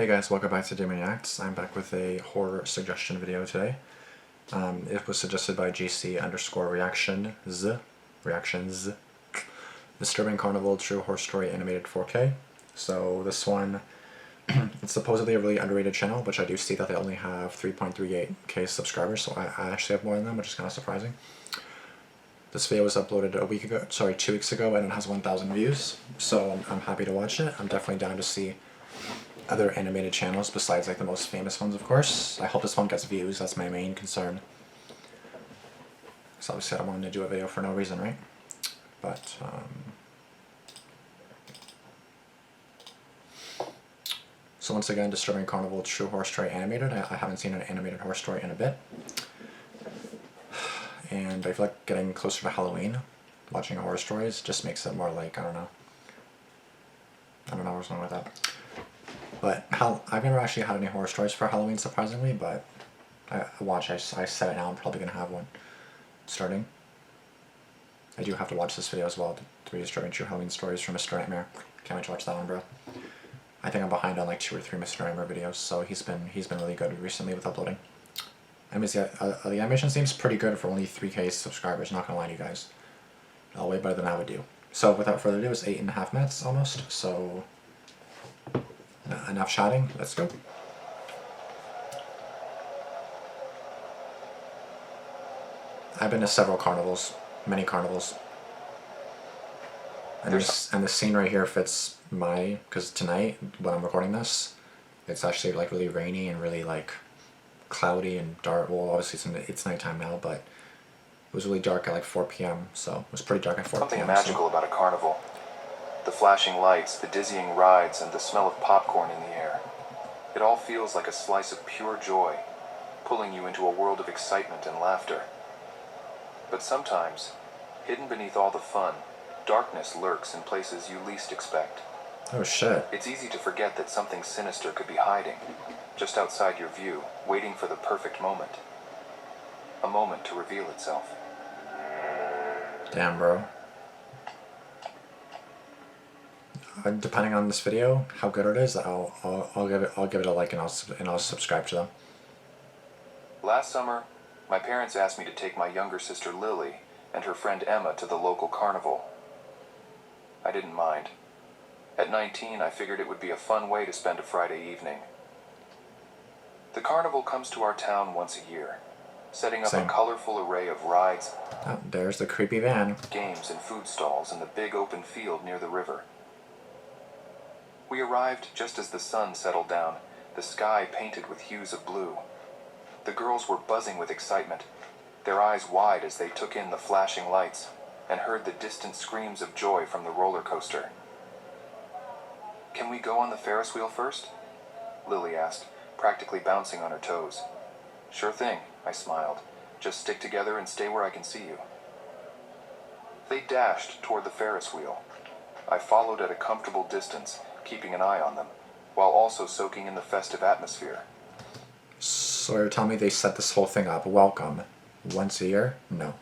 Hey guys, welcome back to Damian. I'm back with a horror suggestion video today. It was suggested by GC_reactions. Disturbing Carnival True Horror Story Animated 4K. So this one, it's supposedly a really underrated channel, which I do see that they only have 3.38k subscribers, so I actually have more than them, which is kind of surprising. This video was uploaded 2 weeks ago, and it has 1,000 views, so I'm happy to watch it. I'm definitely down to see other animated channels besides like the most famous ones, of course. I hope this one gets views, that's my main concern. So obviously I don't want to do a video for no reason, right? But, so once again, Disturbing Carnival True Horror Story Animated. I haven't seen an animated horror story in a bit. And I feel like getting closer to Halloween, watching horror stories just makes it more like, I don't know where I was going with that. But I've never actually had any horror stories for Halloween, surprisingly, but I said it now, I'm probably going to have one starting. I do have to watch this video as well, 3 Disturbing True Halloween Stories from Mr. Nightmare. Can't wait to watch that one, bro. I think I'm behind on like 2 or 3 Mr. Nightmare videos, so he's been really good recently with uploading. I mean, the animation seems pretty good for only 3k subscribers, not gonna lie to you guys. Way better than I would do. So without further ado, it's 8.5 minutes almost, so enough chatting, let's go. I've been to several carnivals, many carnivals. And the scene right here fits because tonight, when I'm recording this, it's actually like really rainy and really like cloudy and dark. Well, obviously it's nighttime now, but it was really dark at like 4 p.m. So it was pretty dark at 4 p.m. Something magical about a carnival. The flashing lights, the dizzying rides, and the smell of popcorn in the air. It all feels like a slice of pure joy, pulling you into a world of excitement and laughter. But sometimes, hidden beneath all the fun, darkness lurks in places you least expect. Oh shit. It's easy to forget that something sinister could be hiding, just outside your view, waiting for the perfect moment. A moment to reveal itself. Damn, bro. Depending on this video, how good it is, I'll give it a like and I'll subscribe to them. Last summer, my parents asked me to take my younger sister Lily and her friend Emma to the local carnival. I didn't mind. At 19, I figured it would be a fun way to spend a Friday evening. The carnival comes to our town once a year, setting up a colorful array of rides. Oh, there's the creepy van. Games and food stalls in the big open field near the river. We arrived just as the sun settled down, the sky painted with hues of blue. The girls were buzzing with excitement, their eyes wide as they took in the flashing lights and heard the distant screams of joy from the roller coaster. "Can we go on the Ferris wheel first?" Lily asked, practically bouncing on her toes. "Sure thing," I smiled. "Just stick together and stay where I can see you." They dashed toward the Ferris wheel. I followed at a comfortable distance, keeping an eye on them, while also soaking in the festive atmosphere. So you're telling me they set this whole thing up, welcome, once a year? No.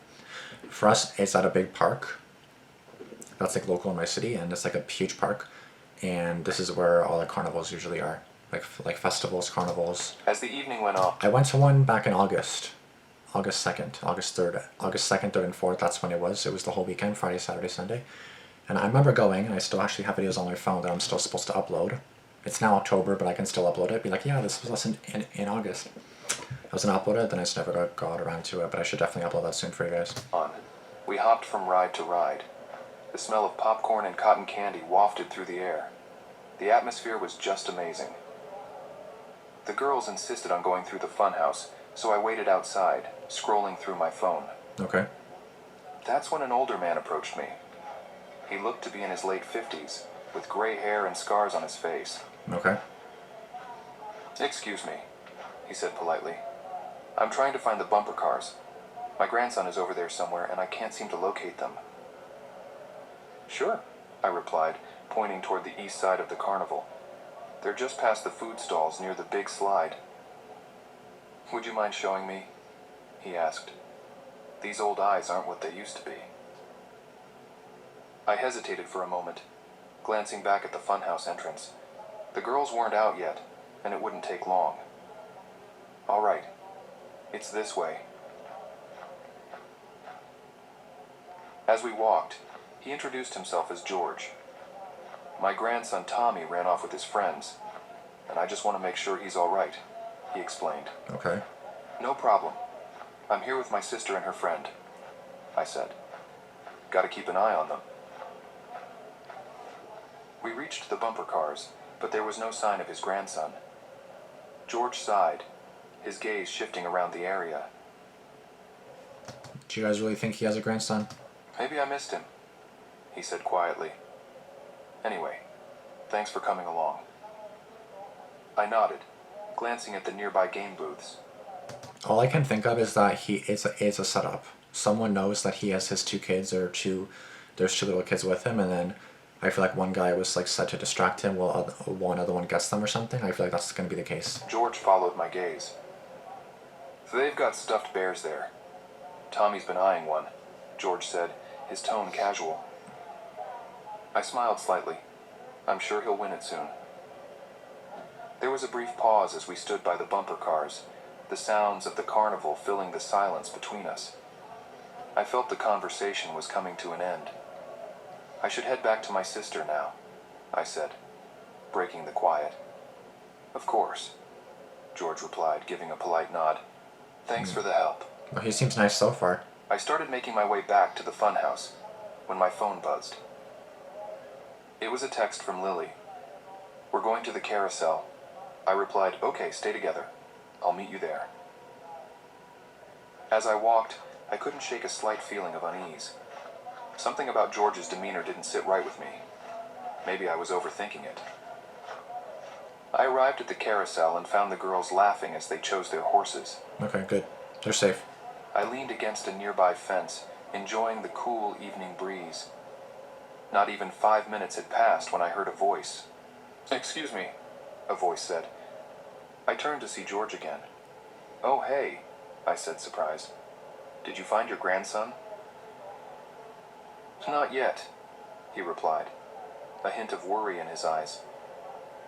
For us, it's at a big park. That's like local in my city, and it's like a huge park. And this is where all the carnivals usually are. Like festivals, carnivals. As the evening went on, I went to one back in August 2nd, August 3rd, 3rd and 4th, that's when it was. It was the whole weekend, Friday, Saturday, Sunday. And I remember going, and I still actually have videos on my phone that I'm still supposed to upload. It's now October, but I can still upload it. Be like, yeah, this was us in August. I was going to upload it, then I just never got around to it, but I should definitely upload that soon for you guys. We hopped from ride to ride. The smell of popcorn and cotton candy wafted through the air. The atmosphere was just amazing. The girls insisted on going through the funhouse, so I waited outside, scrolling through my phone. Okay. That's when an older man approached me. He looked to be in his late 50s, with gray hair and scars on his face. Okay. "Excuse me," he said politely. "I'm trying to find the bumper cars. My grandson is over there somewhere, and I can't seem to locate them." "Sure," I replied, pointing toward the east side of the carnival. "They're just past the food stalls near the big slide." "Would you mind showing me?" he asked. "These old eyes aren't what they used to be." I hesitated for a moment, glancing back at the funhouse entrance. The girls weren't out yet, and it wouldn't take long. All right, it's this way. As we walked, he introduced himself as George. My grandson Tommy ran off with his friends, and I just want to make sure he's all right, he explained. Okay. No problem. I'm here with my sister and her friend, I said. Gotta keep an eye on them. We reached the bumper cars, but there was no sign of his grandson. George sighed, his gaze shifting around the area. Do you guys really think he has a grandson? Maybe I missed him, he said quietly. Anyway, thanks for coming along. I nodded, glancing at the nearby game booths. All I can think of is that it's a setup. Someone knows that he has his two kids, there's two little kids with him, and then I feel like one guy was like set to distract him while one other one gets them or something. I feel like that's going to be the case. George followed my gaze. They've got stuffed bears there. Tommy's been eyeing one, George said, his tone casual. I smiled slightly. I'm sure he'll win it soon. There was a brief pause as we stood by the bumper cars, the sounds of the carnival filling the silence between us. I felt the conversation was coming to an end. I should head back to my sister now, I said, breaking the quiet. Of course, George replied, giving a polite nod. Thanks for the help. Well, he seems nice so far. I started making my way back to the funhouse when my phone buzzed. It was a text from Lily. We're going to the carousel. I replied, okay, stay together. I'll meet you there. As I walked, I couldn't shake a slight feeling of unease. Something about George's demeanor didn't sit right with me. Maybe I was overthinking it. I arrived at the carousel and found the girls laughing as they chose their horses. Okay, good. They're safe. I leaned against a nearby fence, enjoying the cool evening breeze. Not even 5 minutes had passed when I heard a voice. Excuse me, a voice said. I turned to see George again. Oh, hey, I said, surprised. Did you find your grandson? Not yet, he replied, a hint of worry in his eyes.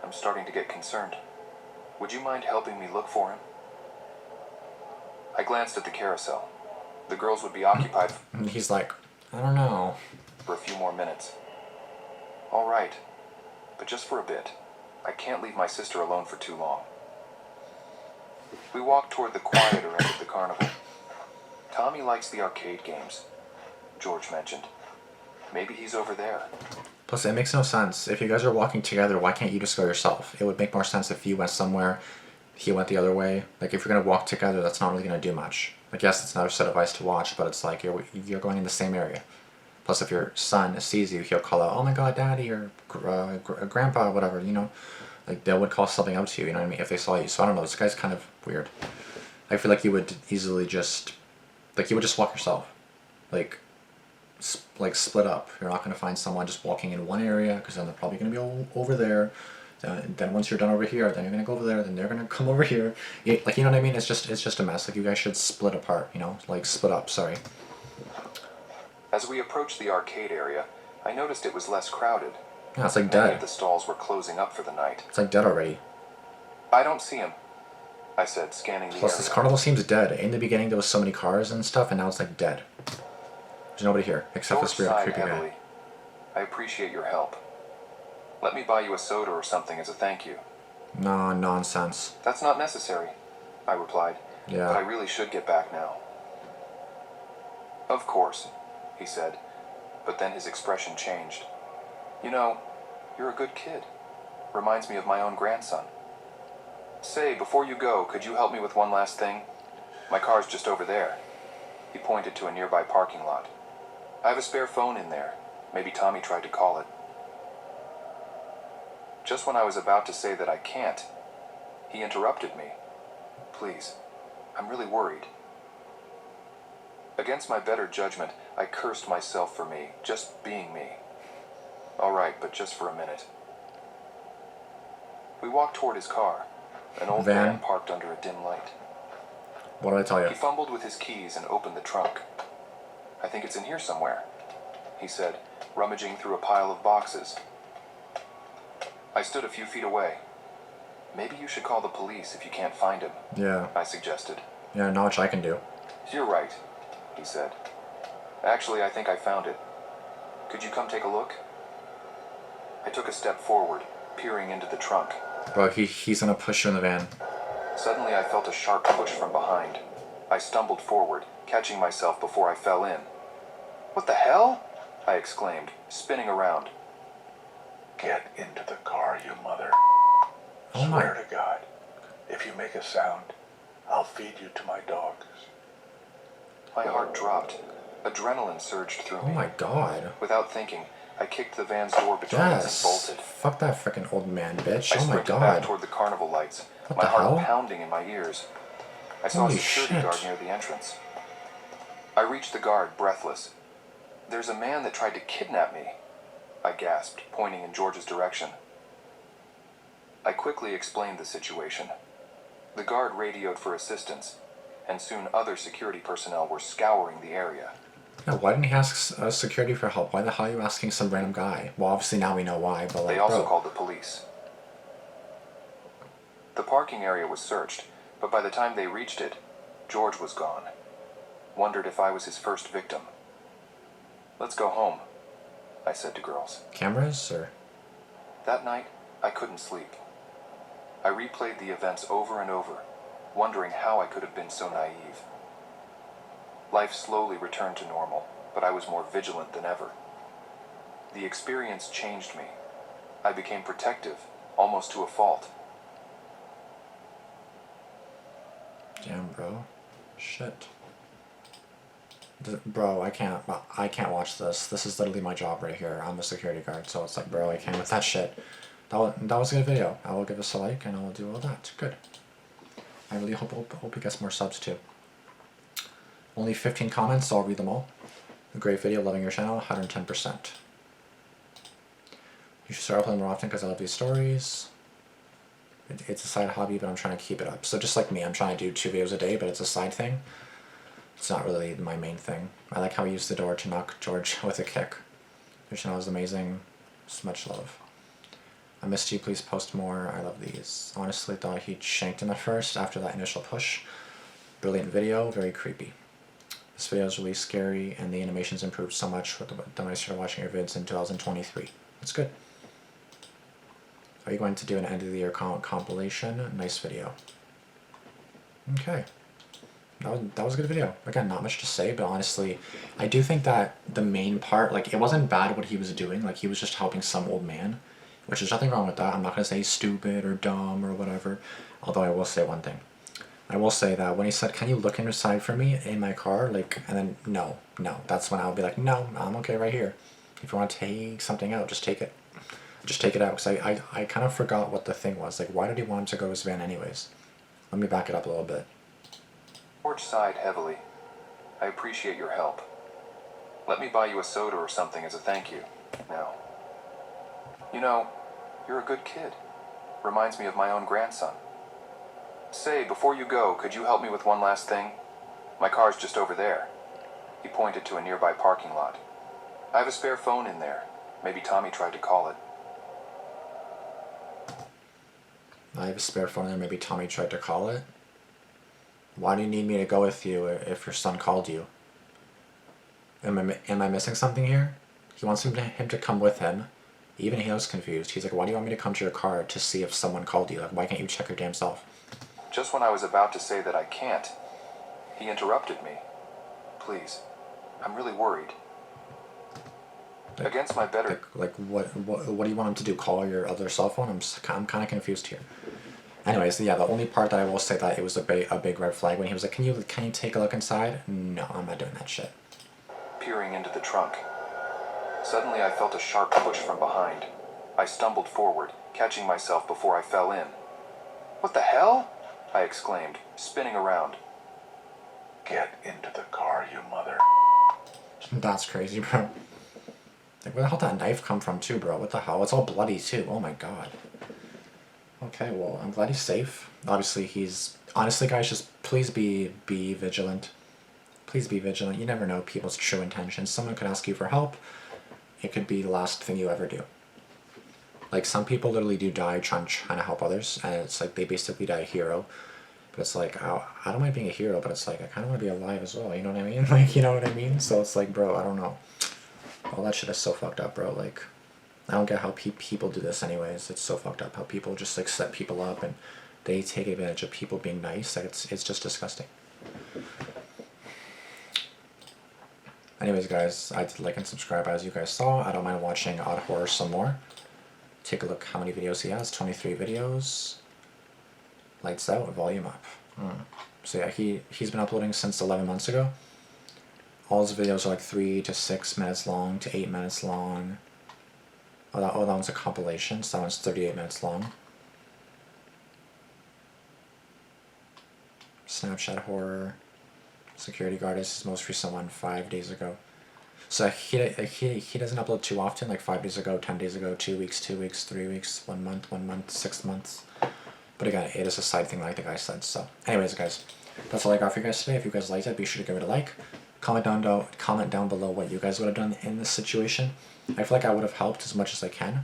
I'm starting to get concerned. Would you mind helping me look for him? I glanced at the carousel. The girls would be occupied And he's like, I don't know. for a few more minutes. All right, but just for a bit. I can't leave my sister alone for too long. We walked toward the quieter end of the carnival. Tommy likes the arcade games, George mentioned. Maybe he's over there. Plus, it makes no sense. If you guys are walking together, why can't you just go yourself? It would make more sense if you went somewhere, he went the other way. Like, if you're going to walk together, that's not really going to do much. Like, yes, it's another set of eyes to watch, but it's like you're going in the same area. Plus, if your son sees you, he'll call out, oh my god, daddy, or grandpa, whatever, you know? Like, they would call something out to you, you know what I mean, if they saw you. So, I don't know, this guy's kind of weird. I feel like you would easily just, like, you would just walk yourself. Like split up. You're not going to find someone just walking in one area, because then they're probably going to be over there. Then once you're done over here, then you're going to go over there, then they're going to come over here. Like, you know what I mean? It's just a mess. Like, you guys should split apart, you know? Like, split up, sorry. As we approached the arcade area, I noticed it was less crowded. Yeah, it's like Many of dead. the stalls were closing up for the night. It's like dead already. I don't see him, I said, scanning the Plus, area. this carnival seems dead. In the beginning, there was so many cars and stuff, and now it's like dead. There's nobody here, except for George Spirit sighed Creepy heavily. Guy. I appreciate your help. Let me buy you a soda or something as a thank you. No, nonsense. That's not necessary, I replied. Yeah. But I really should get back now. Of course, he said, but then his expression changed. You know, you're a good kid. Reminds me of my own grandson. Say, before you go, could you help me with one last thing? My car's just over there. He pointed to a nearby parking lot. I have a spare phone in there. Maybe Tommy tried to call it. Just when I was about to say that I can't, he interrupted me. Please, I'm really worried. Against my better judgment, I cursed myself for me, just being me. All right, but just for a minute. We walked toward his car, an old van parked under a dim light. What did I tell you? He fumbled with his keys and opened the trunk. I think it's in here somewhere, he said, rummaging through a pile of boxes. I stood a few feet away. Maybe you should call the police if you can't find him, Yeah. I suggested. Yeah, not much I can do. You're right, he said. Actually, I think I found it. Could you come take a look? I took a step forward, peering into the trunk. Bro, he's gonna push you in the van. Suddenly, I felt a sharp push from behind. I stumbled forward, catching myself before I fell in. What the hell? I exclaimed, spinning around. Get into the car, you mother. Oh my. Swear to God, if you make a sound, I'll feed you to my dogs. My heart dropped. Adrenaline surged through Oh me. my god. Without thinking, I kicked the van's door between us and Yes. bolted. Fuck that freaking old man, bitch. I Oh my sprinted back god. toward the carnival lights, What my the heart hell? pounding in my ears. I saw Holy a security shit. guard near the entrance. I reached the guard, breathless. There's a man that tried to kidnap me, I gasped, pointing in George's direction. I quickly explained the situation. The guard radioed for assistance, and soon other security personnel were scouring the area. Yeah, why didn't he ask security for help? Why the hell are you asking some random guy? Well, obviously now we know why, but like, They also bro. called the police. The parking area was searched, but by the time they reached it, George was gone. Wondered if I was his first victim. Let's go home, I said to girls. Cameras, or? That night, I couldn't sleep. I replayed the events over and over, wondering how I could have been so naive. Life slowly returned to normal, but I was more vigilant than ever. The experience changed me. I became protective, almost to a fault. Damn, bro. Shit. Bro, I can't watch this. This is literally my job right here. I'm a security guard, so it's like, bro, I can't with that shit. That was a good video. I will give us a like, and I will do all that. Good. I really hope it gets more subs, too. Only 15 comments, so I'll read them all. A great video, loving your channel, 110%. You should start uploading more often because I love these stories. It's a side hobby, but I'm trying to keep it up. So just like me, I'm trying to do 2 videos a day, but it's a side thing. It's not really my main thing. I like how he used the door to knock George with a kick. Your channel is amazing. So much love. I missed you, please post more. I love these. Honestly thought he'd shanked him at first after that initial push. Brilliant video, very creepy. This video is really scary, and the animations improved so much when I started watching your vids in 2023. That's good. Are you going to do an end of the year compilation? Nice video. Okay. That was a good video. Again, not much to say, but honestly, I do think that the main part, like, it wasn't bad what he was doing. Like, he was just helping some old man, which is nothing wrong with that. I'm not going to say he's stupid or dumb or whatever, although I will say one thing. I will say that when he said, can you look inside for me in my car? Like, and then, no. That's when I'll be like, no, I'm okay right here. If you want to take something out, just take it. Just take it out, because I kind of forgot what the thing was. Like, why did he want him to go to his van anyways? Let me back it up a little bit. George sighed heavily. I appreciate your help. Let me buy you a soda or something as a thank you. Now. You know, you're a good kid. Reminds me of my own grandson. Say, before you go, could you help me with one last thing? My car's just over there. He pointed to a nearby parking lot. I have a spare phone in there. Maybe Tommy tried to call it. I have a spare phone there. Maybe Tommy tried to call it. Why do you need me to go with you if your son called you? Am I missing something here? He wants him to come with him. Even he was confused. He's like, why do you want me to come to your car to see if someone called you? Like, why can't you check your damn self? Just when I was about to say that I can't, he interrupted me. Please, I'm really worried. Like, Against my better... what do you want him to do? Call your other cell phone? I'm kind of confused here. Anyways, yeah, the only part that I will say that it was a big red flag when he was like, can you take a look inside? No, I'm not doing that shit. Peering into the trunk. Suddenly I felt a sharp push from behind. I stumbled forward, catching myself before I fell in. What the hell? I exclaimed, spinning around. Get into the car, you mother. That's crazy, bro. Like, where the hell did that knife come from too, bro? What the hell? It's all bloody too. Oh my god. Okay, well, I'm glad he's safe. Obviously, honestly, guys, just please be vigilant. Please be vigilant. You never know people's true intentions. Someone could ask you for help. It could be the last thing you ever do. Like, some people literally do die trying to help others, and it's like they basically die a hero. But it's like, I don't mind being a hero, but it's like, I kind of want to be alive as well, you know what I mean? Like, you know what I mean? So it's like, bro, I don't know. All that shit is so fucked up, bro. Like, I don't get how people do this anyways. It's so fucked up how people just, like, set people up and they take advantage of people being nice. Like, it's just disgusting. Anyways, guys, I did like and subscribe as you guys saw. I don't mind watching Odd Horror some more. Take a look how many videos he has. 23 videos. Lights out, volume up. So yeah, he's been uploading since 11 months ago. All his videos are like 3 to 6 minutes long to 8 minutes long. Oh, that one's a compilation, so that one's 38 minutes long. Snapchat horror. Security guard is his most recent one, 5 days ago. So he doesn't upload too often, like 5 days ago, 10 days ago, 2 weeks, 2 weeks, 3 weeks, 1 month, 6 months. But again, it is a side thing like the guy said. So anyways, guys, that's all I got for you guys today. If you guys liked it, be sure to give it a like. Comment down below what you guys would have done in this situation. I feel like I would have helped as much as I can.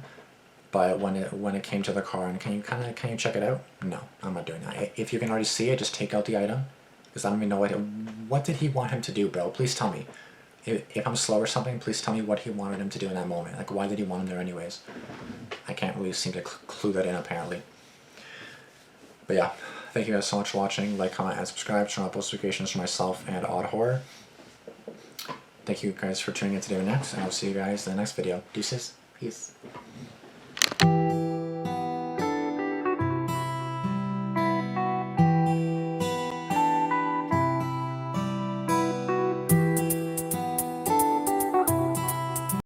But when it came to the car and can you check it out? No, I'm not doing that. If you can already see it, just take out the item. Because I don't even know what did he want him to do, bro? Please tell me. If I'm slow or something, please tell me what he wanted him to do in that moment. Like, why did he want him there anyways? I can't really seem to clue that in, apparently. But yeah, thank you guys so much for watching. Like, comment, and subscribe. Turn on post notifications for myself and Odd Horror. Thank you guys for tuning in today and next, and I'll see you guys in the next video. Deuces. Peace.